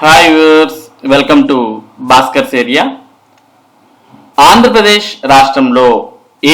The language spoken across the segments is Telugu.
Hi viewers, welcome to Bhaskar's area. Andhra Pradesh రాష్ట్రంలో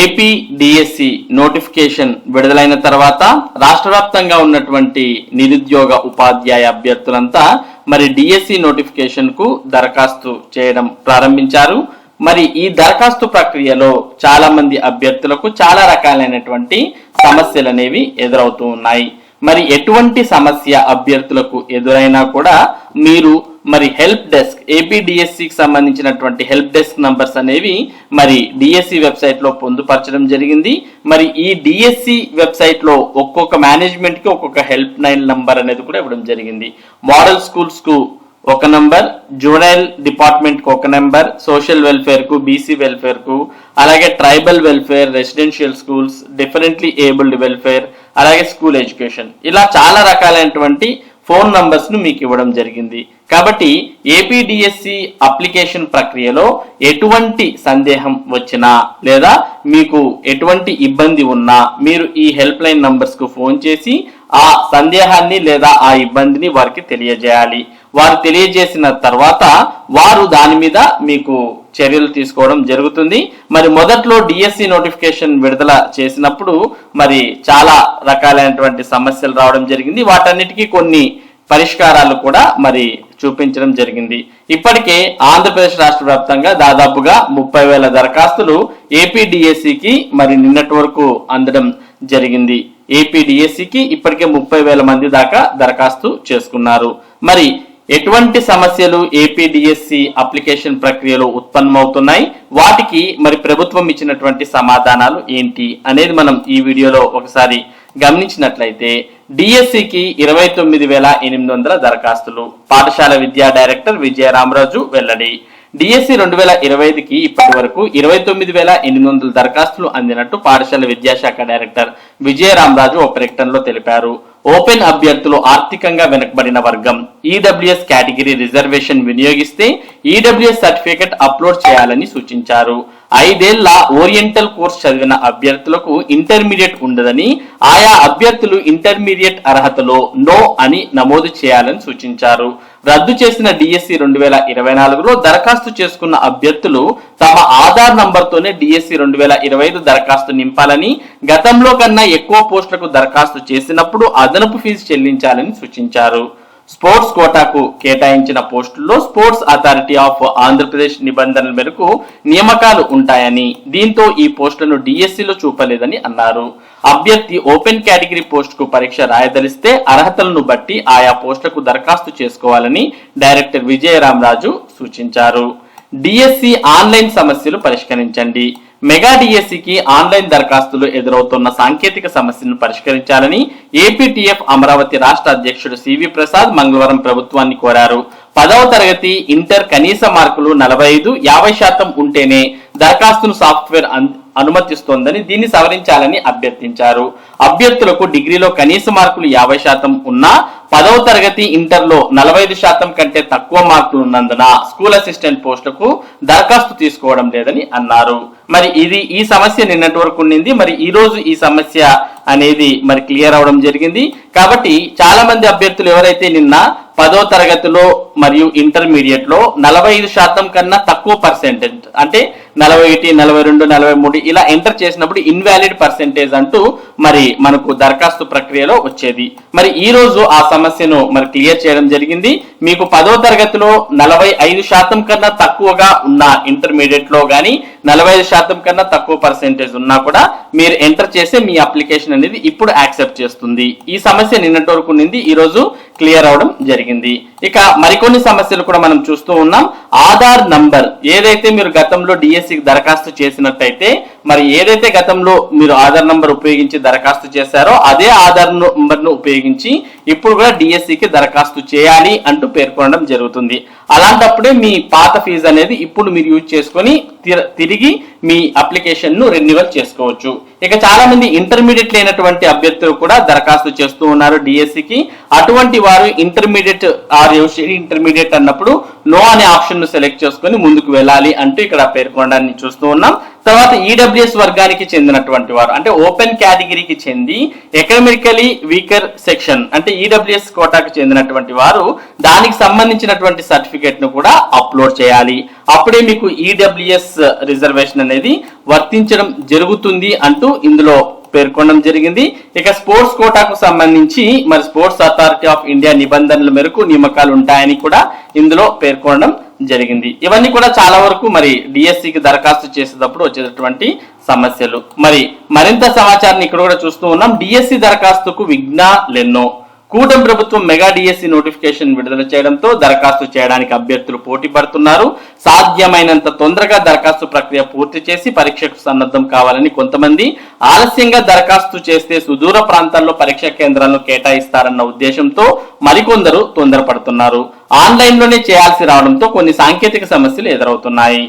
ఏపీ డిఎస్సి నోటిఫికేషన్ విడుదలైన తర్వాత రాష్ట్ర వ్యాప్తంగా ఉన్నటువంటి నిరుద్యోగ ఉపాధ్యాయ అభ్యర్థులంతా మరి డిఎస్సి నోటిఫికేషన్ కు దరఖాస్తు చేయడం ప్రారంభించారు. మరి ఈ దరఖాస్తు ప్రక్రియలో చాలా మంది అభ్యర్థులకు చాలా రకాలైనటువంటి సమస్యలు అనేవి ఎదురవుతూ ఉన్నాయి. మరి ఎటువంటి సమస్య అభ్యర్థులకు ఎదురైనా కూడా మీరు మరి హెల్ప్ డెస్క్ ఏపీడిఎస్సికి సంబంధించినటువంటి హెల్ప్ డెస్క్ నంబర్స్ అనేవి మరి డిఎస్సి వెబ్సైట్ లో పొందుపరచడం జరిగింది. మరి ఈ డిఎస్సి వెబ్సైట్ లో ఒక్కొక్క మేనేజ్మెంట్ కి ఒక్కొక్క హెల్ప్ లైన్ నంబర్ అనేది కూడా ఇవ్వడం జరిగింది. మోడల్ స్కూల్స్ కు ఒక నంబర్, జూనైల్ డిపార్ట్మెంట్ కు ఒక నంబర్, సోషల్ వెల్ఫేర్ కు, బీసీ వెల్ఫేర్ కు, అలాగే tribal welfare, residential schools, differently abled welfare, అలాగే స్కూల్ ఎడ్యుకేషన్, ఇలా చాలా రకాలైనటువంటి ఫోన్ నంబర్స్ ను మీకు ఇవ్వడం జరిగింది. కాబట్టి ఏపీడిఎస్సి అప్లికేషన్ ప్రక్రియలో ఎటువంటి సందేహం వచ్చినా లేదా మీకు ఎటువంటి ఇబ్బంది ఉన్నా మీరు ఈ హెల్ప్ లైన్ నంబర్స్ కు ఫోన్ చేసి ఆ సందేహాన్ని లేదా ఆ ఇబ్బందిని వారికి తెలియజేయాలి. వారు తెలియజేసిన తర్వాత వారు దాని మీద మీకు చర్యలు తీసుకోవడం జరుగుతుంది. మరి మొదట్లో డిఎస్సి నోటిఫికేషన్ విడుదల చేసినప్పుడు మరి చాలా రకాలైనటువంటి సమస్యలు రావడం జరిగింది. వాటన్నిటికీ కొన్ని పరిష్కారాలు కూడా మరి చూపించడం జరిగింది. ఇప్పటికే ఆంధ్రప్రదేశ్ రాష్ట్ర వ్యాప్తంగా దాదాపుగా 30,000 దరఖాస్తులు ఏపీడిఎస్సికి మరి నిన్నటి వరకు అందడం జరిగింది. ఏపీడిఎస్సికి ఇప్పటికే 30,000 మంది దాకా దరఖాస్తు చేసుకున్నారు. మరి ఎటువంటి సమస్యలు ఏపీడిఎస్సి అప్లికేషన్ ప్రక్రియలో ఉత్పన్నమవుతున్నాయి, వాటికి మరి ప్రభుత్వం ఇచ్చినటువంటి సమాధానాలు ఏంటి అనేది మనం ఈ వీడియోలో ఒకసారి గమనించినట్లయితే డిఎస్సికి 29,800 దరఖాస్తులు. పాఠశాల విద్యా డైరెక్టర్ విజయరామరాజు వెల్లడి. డిఎస్సి 2025కి ఇప్పటి వరకు 29,800 దరఖాస్తులు అందినట్టు పాఠశాల విద్యాశాఖ డైరెక్టర్ విజయరామరాజు ఒక ప్రకటనలో తెలిపారు. ఓపెన్ అభ్యర్థులు ఆర్థికంగా వెనుకబడిన వర్గం ఈడబ్ల్యూఎస్ కేటగిరీ రిజర్వేషన్ వినియోగిస్తే ఈడబ్ల్యూఎస్ సర్టిఫికెట్ అప్లోడ్ చేయాలని సూచించారు. 5 ఏళ్ల ఓరియంటల్ కోర్స్ చదివిన అభ్యర్థులకు ఇంటర్మీడియట్ ఉండదని, ఆయా అభ్యర్థులు ఇంటర్మీడియట్ అర్హతలో నో అని నమోదు చేయాలని సూచించారు. రద్దు చేసిన డిఎస్సి 2024లో దరఖాస్తు చేసుకున్న అభ్యర్థులు తమ ఆధార్ నంబర్తోనే డిఎస్సి 2025 దరఖాస్తు నింపాలని, గతంలో కన్నా ఎక్కువ పోస్టులకు దరఖాస్తు చేసినప్పుడు అదనపు ఫీజు చెల్లించాలని సూచించారు. స్పోర్ట్స్ కోటాకు కేటాయించిన పోస్టుల్లో స్పోర్ట్స్ అథారిటీ ఆఫ్ ఆంధ్రప్రదేశ్ నిబంధనల మేరకు నియామకాలు ఉంటాయని, దీంతో ఈ పోస్టులను డిఎస్సిలో చూపలేదని అన్నారు. అభ్యర్థి ఓపెన్ కేటగిరీ పోస్టుకు పరీక్ష రాయదలిస్తే అర్హతలను బట్టి ఆయా పోస్టులకు దరఖాస్తు చేసుకోవాలని డైరెక్టర్ విజయరామరాజు సూచించారు. డిఎస్సి ఆన్లైన్ సమస్యలు పరిష్కరించండి. మెగా డిఎస్సికి ఆన్లైన్ దరఖాస్తులు ఎదురవుతున్న సాంకేతిక సమస్యలను పరిష్కరించాలని ఏపీటీఎఫ్ అమరావతి రాష్ట్ర అధ్యక్షుడు సివి ప్రసాద్ మంగళవారం ప్రభుత్వాన్ని కోరారు. 10వ తరగతి ఇంటర్ కనీస మార్కులు 45-50% ఉంటేనే దరఖాస్తును సాఫ్ట్వేర్ అనుమతిస్తోందని, దీన్ని సవరించాలని అభ్యర్థించారు. అభ్యర్థులకు డిగ్రీలో కనీస మార్కులు 50% ఉన్నా 10వ తరగతి ఇంటర్లో 45% కంటే తక్కువ మార్కులు ఉన్నందున స్కూల్ అసిస్టెంట్ పోస్టులకు దరఖాస్తు తీసుకోవడం లేదని అన్నారు. మరి ఈ సమస్య నిన్నటి వరకు ఉండింది. మరి ఈ రోజు ఈ సమస్య అనేది మరి క్లియర్ అవడం జరిగింది. కాబట్టి చాలా మంది అభ్యర్థులు ఎవరైతే నిన్న 10వ తరగతిలో మరియు ఇంటర్మీడియట్ లో 45% కన్నా తక్కువ పర్సెంటేజ్ అంటే 41, 42, 43 ఇలా ఎంటర్ చేసినప్పుడు ఇన్వాలిడ్ పర్సెంటేజ్ అంటూ మరి మనకు దరఖాస్తు ప్రక్రియలో వచ్చేది. మరి ఈ రోజు ఆ సమస్యను మరి క్లియర్ చేయడం జరిగింది. మీకు 10వ తరగతిలో 45% కన్నా తక్కువగా ఉన్న ఇంటర్మీడియట్ లో గానీ 45% కన్నా తక్కువ పర్సెంటేజ్ ఉన్నా కూడా మీరు ఎంటర్ చేసే మీ అప్లికేషన్ అనేది ఇప్పుడు యాక్సెప్ట్ చేస్తుంది. ఈ సమస్య నిన్నటి వరకు ఉండింది, ఈ రోజు క్లియర్ అవడం జరిగింది. ఇక మరికొన్ని సమస్యలు కూడా మనం చూస్తూ ఉన్నాం. ఆధార్ నంబర్ ఏదైతే మీరు గతంలో డిఎస్సికి దరఖాస్తు చేసినట్టయితే మరి ఏదైతే గతంలో మీరు ఆధార్ నంబర్ ఉపయోగించి దరఖాస్తు చేశారో అదే ఆధార్ నంబర్ ను ఉపయోగించి ఇప్పుడు కూడా డిఎస్సికి దరఖాస్తు చేయాలి అంటూ పేర్కొనడం జరుగుతుంది. అలాంటప్పుడే మీ పాత ఫీజు అనేది ఇప్పుడు మీరు యూజ్ చేసుకొని తిరిగి మీ అప్లికేషన్ ను రెన్యువల్ చేసుకోవచ్చు. ఇక చాలా మంది ఇంటర్మీడియట్ లేనటువంటి అభ్యర్థులు కూడా దరఖాస్తు చేస్తూ ఉన్నారు డిఎస్సికి. అటువంటి వారు ఇంటర్మీడియట్ ఇంటర్మీడియట్ అన్నప్పుడు నో అనే ఆప్షన్ ను సెలెక్ట్ చేసుకొని ముందుకు వెళ్ళాలి అంటూ ఇక్కడ పేర్కొనడాన్ని చూస్తూ ఉన్నాం. తర్వాత ఈడబ్ల్యూఎస్ వర్గానికి చెందినటువంటి వారు అంటే ఓపెన్ కేటగిరీకి చెంది ఎకనామికలీ వీకర్ సెక్షన్ అంటే ఈడబ్ల్యూఎస్ కోటాకు చెందినటువంటి వారు దానికి సంబంధించినటువంటి సర్టిఫికేట్ ను కూడా అప్లోడ్ చేయాలి. అప్పుడే మీకు ఈడబ్ల్యూఎస్ రిజర్వేషన్ అనేది వర్తించడం జరుగుతుంది అంటూ ఇందులో పేర్కొనడం జరిగింది. ఇక స్పోర్ట్స్ కోటాకు సంబంధించి మరి స్పోర్ట్స్ అథారిటీ ఆఫ్ ఇండియా నిబంధనల మేరకు నియామకాలు ఉంటాయని కూడా ఇందులో పేర్కొనడం జరిగింది. ఇవన్నీ కూడా చాలా వరకు మరి డిఎస్సికి దరఖాస్తు చేసేటప్పుడు వచ్చేటటువంటి సమస్యలు. మరి మరింత సమాచారాన్ని ఇక్కడ కూడా చూస్తూ ఉన్నాం. డిఎస్సి దరఖాస్తుకు విఘ్నాలెన్నో. కూటమి ప్రభుత్వం మెగా డిఎస్సి నోటిఫికేషన్ విడుదల చేయడంతో దరఖాస్తు చేయడానికి అభ్యర్థులు పోటీ పడుతున్నారు. సాధ్యమైనంత తొందరగా దరఖాస్తు ప్రక్రియ పూర్తి చేసి పరీక్షకు సన్నద్ధం కావాలని కొంతమంది, ఆలస్యంగా దరఖాస్తు చేస్తే సుదూర ప్రాంతాల్లో పరీక్షా కేంద్రాలను కేటాయిస్తారన్న ఉద్దేశంతో మరికొందరు తొందరపడుతున్నారు. ఆన్లైన్ లోనే చేయాల్సి రావడంతో కొన్ని సాంకేతిక సమస్యలు ఎదురవుతున్నాయి.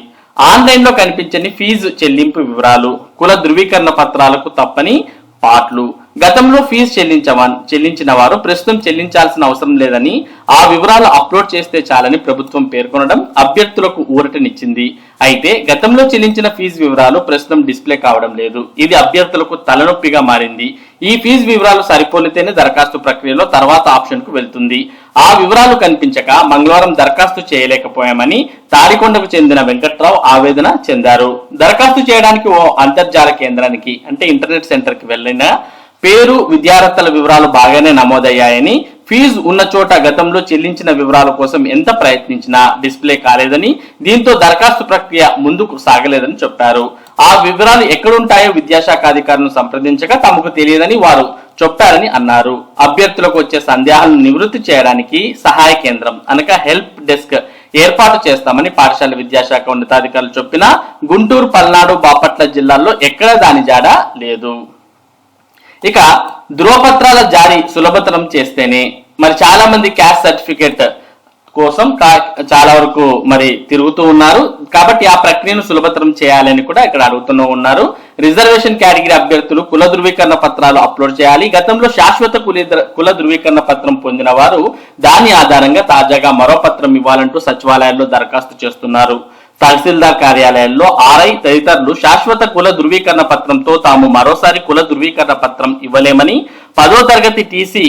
ఆన్లైన్ లో కనిపించని ఫీజు చెల్లింపు వివరాలు, కుల ధృవీకరణ పత్రాలకు తప్పని పాట్లు. గతంలో ఫీజు చెల్లించిన వారు ప్రస్తుతం చెల్లించాల్సిన అవసరం లేదని, ఆ వివరాలు అప్లోడ్ చేస్తే చాలని ప్రభుత్వం పేర్కొనడం అభ్యర్థులకు ఊరటనిచ్చింది. అయితే గతంలో చెల్లించిన ఫీజు వివరాలు ప్రస్తుతం డిస్ప్లే కావడం లేదు. ఇది అభ్యర్థులకు తలనొప్పిగా మారింది. ఈ ఫీజు వివరాలు సరిపోలితేనే దరఖాస్తు ప్రక్రియలో తర్వాత ఆప్షన్ కు వెళ్తుంది. ఆ వివరాలు కనిపించక మంగళవారం దరఖాస్తు చేయలేకపోయామని తాడికొండకు చెందిన వెంకట్రావు ఆవేదన చెందారు. దరఖాస్తు చేయడానికి ఓ అంతర్జాల కేంద్రానికి అంటే ఇంటర్నెట్ సెంటర్ కి వెళ్లిన పేరు, విద్యార్థుల వివరాలు బాగానే నమోదయ్యాయని, ఫీజు ఉన్న చోట గతంలో చెల్లించిన వివరాల కోసం ఎంత ప్రయత్నించినా డిస్ప్లే కాలేదని, దీంతో దరఖాస్తు ప్రక్రియ ముందుకు సాగలేదని చెప్పారు. ఆ వివరాలు ఎక్కడుంటాయో విద్యాశాఖ అధికారులను సంప్రదించగా తమకు తెలియదని వారు చెప్పారని అన్నారు. అభ్యర్థులకు వచ్చే సందేహాలను నివృత్తి చేయడానికి సహాయ కేంద్రం అనగా హెల్ప్ డెస్క్ ఏర్పాటు చేస్తామని పాఠశాల విద్యాశాఖ ఉన్నతాధికారులు చెప్పినా గుంటూరు, పల్నాడు, బాపట్ల జిల్లాల్లో ఎక్కడ దాని జాడ లేదు. ఇక ధృవపత్రాల జారీ సులభతరం చేస్తేనే మరి చాలా మంది క్యాస్ట్ సర్టిఫికేట్ కోసం చాలా వరకు మరి తిరుగుతూ ఉన్నారు. కాబట్టి ఆ ప్రక్రియను సులభతరం చేయాలని కూడా ఇక్కడ అడుగుతూ ఉన్నారు. రిజర్వేషన్ కేటగిరీ అభ్యర్థులు కుల ధృవీకరణ పత్రాలు అప్లోడ్ చేయాలి. గతంలో శాశ్వత కుల ధృవీకరణ పత్రం పొందిన వారు దాని ఆధారంగా తాజాగా మరో పత్రం ఇవ్వాలంటూ సచివాలయాల్లో దరఖాస్తు చేస్తున్నారు. తహసీల్దార్ కార్యాలయాల్లో ఆర్ఐ తదితరులు శాశ్వత కుల ధృవీకరణ పత్రంతో తాము మరోసారి కుల ధృవీకరణ పత్రం ఇవ్వలేమని, 10వ తరగతి టీసీ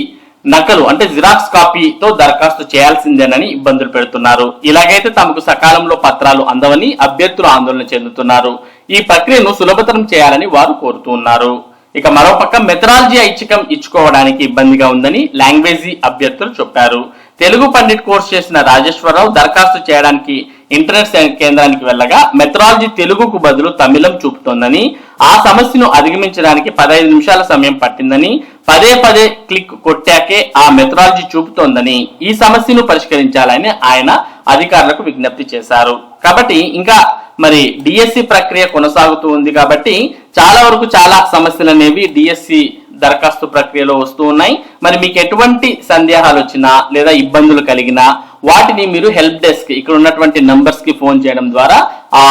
నకలు అంటే జిరాక్స్ కాపీతో దరఖాస్తు చేయాల్సిందేనని ఇబ్బందులు పెడుతున్నారు. ఇలాగైతే తమకు సకాలంలో పత్రాలు అందవని అభ్యర్థులు ఆందోళన చెందుతున్నారు. ఈ ప్రక్రియను సులభతరం చేయాలని వారు కోరుతున్నారు. ఇక మరోపక్క మెథడాలజీ ఐచ్ఛికం ఇచ్చుకోవడానికి ఇబ్బందిగా ఉందని లాంగ్వేజీ అభ్యర్థులు చెప్పారు. తెలుగు పండిట్ కోర్సు చేసిన రాజేశ్వరరావు దరఖాస్తు చేయడానికి ఇంటర్నెట్ కేంద్రానికి వెళ్ళగా మెథడాలజీ తెలుగుకు బదులు తమిళం చూపుతోందని, ఆ సమస్యను అధిగమించడానికి 15 నిమిషాల సమయం పట్టిందని, పదే క్లిక్ కొట్టాకే ఆ మెథడాలజీ చూపుతోందని, ఈ సమస్యను పరిష్కరించాలని ఆయన అధికారులకు విజ్ఞప్తి చేశారు. కాబట్టి ఇంకా మరి డిఎస్సి ప్రక్రియ కొనసాగుతూ ఉంది కాబట్టి చాలా వరకు చాలా సమస్యలు అనేవి డిఎస్సి దరఖాస్తు ప్రక్రియలో వస్తూ ఉన్నాయి. మరి మీకు ఎటువంటి సందేహాలు వచ్చినా లేదా ఇబ్బందులు కలిగినా వాటిని మీరు హెల్ప్ డెస్క్ ఇక్కడ ఉన్నటువంటి నంబర్స్ కి ఫోన్ చేయడం ద్వారా ఆ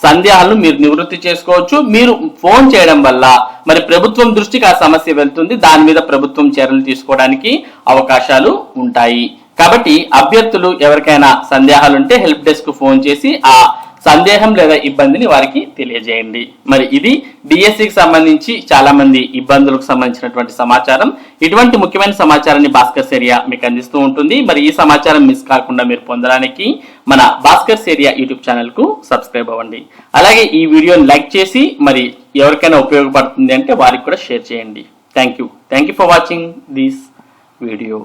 సందేహాలను మీరు నివృత్తి చేసుకోవచ్చు. మీరు ఫోన్ చేయడం వల్ల మరి ప్రభుత్వం దృష్టికి ఆ సమస్య వెళ్తుంది. దాని మీద ప్రభుత్వం చర్యలు తీసుకోవడానికి అవకాశాలు ఉంటాయి. కాబట్టి అభ్యర్థులు ఎవరికైనా సందేహాలు ఉంటే హెల్ప్ డెస్క్ ఫోన్ చేసి ఆ సందేహం లేదా ఇబ్బందిని వారికి తెలియజేయండి. మరి ఇది డిఎస్సికి సంబంధించి చాలా మంది ఇబ్బందులకు సంబంధించినటువంటి సమాచారం. ఇటువంటి ముఖ్యమైన సమాచారాన్ని భాస్కర్ ఏరియా మీకు అందిస్తూ ఉంటుంది. మరి ఈ సమాచారం మిస్ కాకుండా మీరు పొందడానికి మన భాస్కర్ ఏరియా యూట్యూబ్ ఛానల్ కు సబ్స్క్రైబ్ అవ్వండి. అలాగే ఈ వీడియోని లైక్ చేసి మరి ఎవరికైనా ఉపయోగపడుతుంది అంటే వారికి కూడా షేర్ చేయండి. Thank you for watching this video.